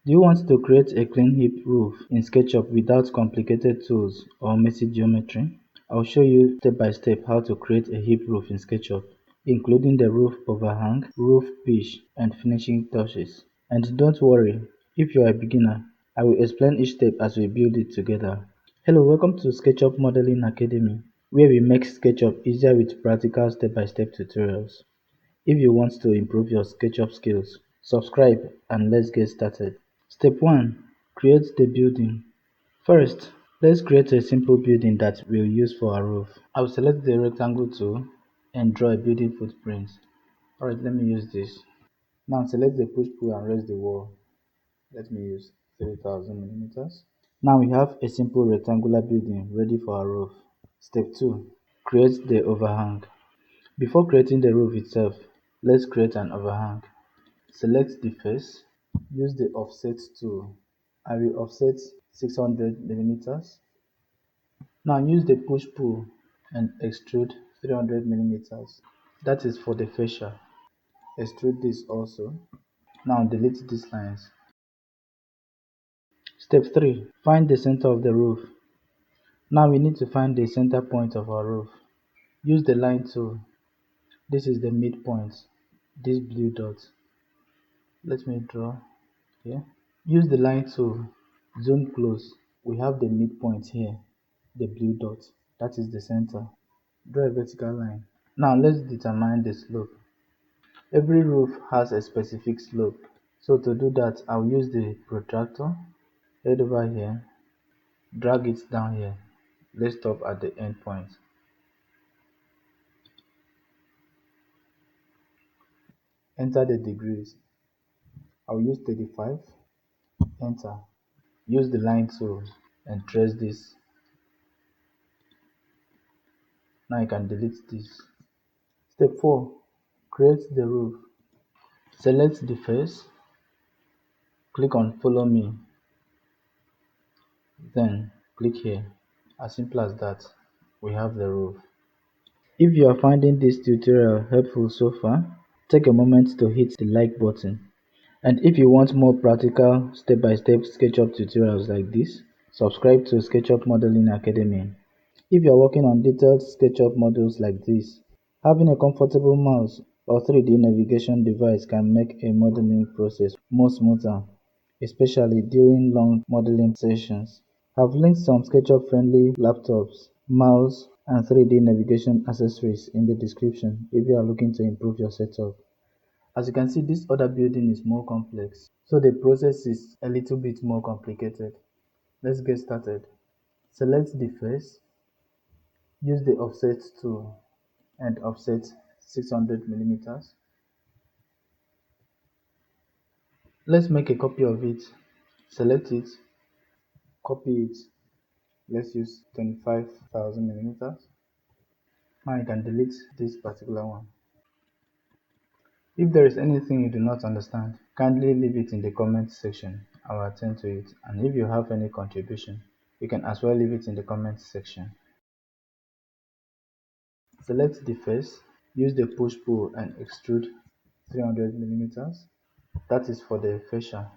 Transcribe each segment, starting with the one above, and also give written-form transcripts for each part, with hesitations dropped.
Do you want to create a clean hip roof in SketchUp without complicated tools or messy geometry? I'll show you step by step how to create a hip roof in SketchUp, including the roof overhang, roof pitch, and finishing touches. And don't worry, if you are a beginner, I will explain each step as we build it together. Hello, welcome to SketchUp Modeling Academy, where we make SketchUp easier with practical step-by-step tutorials. If you want to improve your SketchUp skills, subscribe and let's get started. Step 1. Create the building. First, let's create a simple building that we'll use for our roof. I will select the rectangle tool and draw a building footprint. Alright, let me use this. Now select the push pull and raise the wall. Let me use 3000 millimeters. Now we have a simple rectangular building ready for our roof. Step 2. Create the overhang. Before creating the roof itself, let's create an overhang. Select the face. Use the offset tool. I will offset 600 millimeters. Now use the push pull and extrude 300 millimeters. That is for the fascia. Extrude this also. Now delete these lines. Step 3. Find the center of the roof. Now we need to find the center point of our roof. Use the line tool. This is the midpoint. This blue dot. Let me draw here. Use the line tool. Zoom close. We have the midpoint here. The blue dot. That is the center. Draw a vertical line. Now let's determine the slope. Every roof has a specific slope. So to do that, I'll use the protractor. Head over here. Drag it down here. Let's stop at the end point. Enter the degrees. I'll use 35. Enter. Use the line tool and trace this. Now you can delete this. Step 4. Create the roof. Select the face. Click on follow me. Then click here. As simple as that. We have the roof. If you are finding this tutorial helpful so far, take a moment to hit the like button. And if you want more practical step-by-step SketchUp tutorials like this, subscribe to SketchUp Modeling Academy. If you are working on detailed SketchUp models like this, having a comfortable mouse or 3D navigation device can make a modeling process more smoother, especially during long modeling sessions. I've linked some SketchUp-friendly laptops, mouse, and 3D navigation accessories in the description if you are looking to improve your setup. As you can see, this other building is more complex, so the process is a little bit more complicated. Let's get started. Select the face, use the offset tool and offset 600 millimeters. Let's make a copy of it. Select it, copy it. Let's use 25,000 millimeters. Now you can delete this particular one. If there is anything you do not understand, kindly leave it in the comment section. I will attend to it. And if you have any contribution, you can as well leave it in the comment section. Select the face, use the push pull and extrude 300 millimeters. That is for the fascia.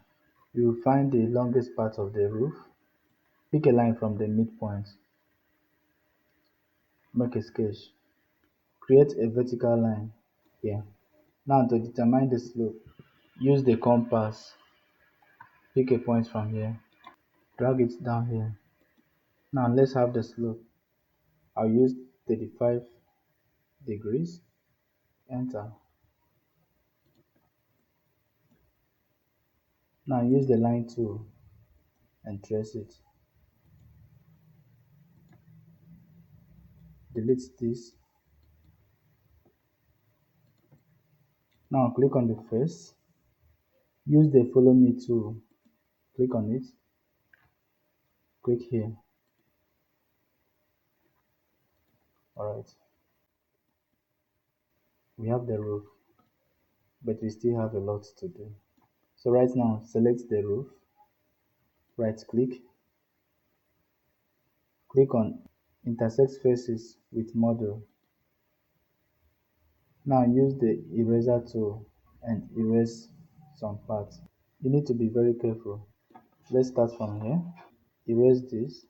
You will find the longest part of the roof. Pick a line from the midpoint. Make a sketch. Create a vertical line here. Now to determine the slope, use the compass. Pick a point from here. Drag it down here. Now let's have the slope. I'll use 35 degrees. Enter. Now use the line tool and trace it. Delete this. Now click on the face. Use the follow me tool. Click on it. Click here. Alright. We have the roof, but we still have a lot to do. So right now, select the roof. Right click. Click on intersect faces with model. Now use the eraser tool and erase some parts. You need to be very careful. Let's start from here. Erase this.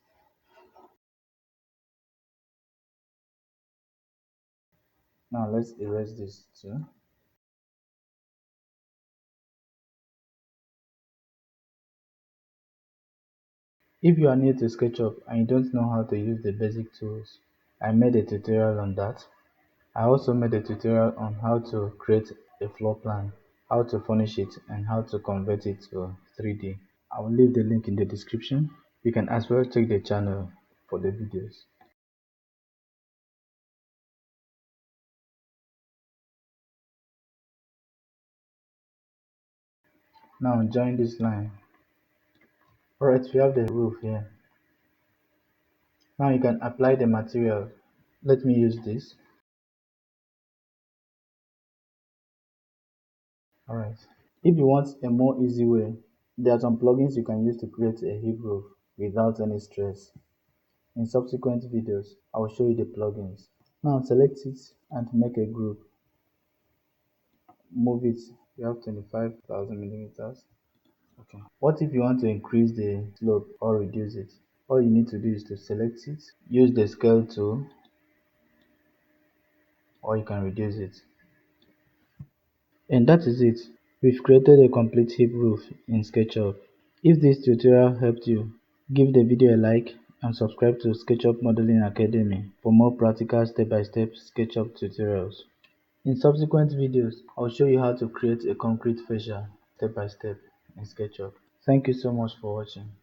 Now let's erase this too. If you are new to SketchUp and you don't know how to use the basic tools, I made a tutorial on that. I also made a tutorial on how to create a floor plan, how to furnish it, and how to convert it to 3D. I will leave the link in the description. You can as well check the channel for the videos. Now join this line. Alright, we have the roof here. Now you can apply the material. Let me use this. Alright. If you want a more easy way, there are some plugins you can use to create a hip roof without any stress. In subsequent videos, I will show you the plugins. Now select it and make a group. Move it. You have 25,000 millimeters. Okay. What if you want to increase the slope or reduce it? All you need to do is to select it, use the scale tool, or you can reduce it. And that is it. We've created a complete hip roof in SketchUp. If this tutorial helped you, give the video a like and subscribe to SketchUp Modeling Academy for more practical step-by-step SketchUp tutorials. In subsequent videos, I'll show you how to create a concrete fascia step by step in SketchUp. Thank you so much for watching.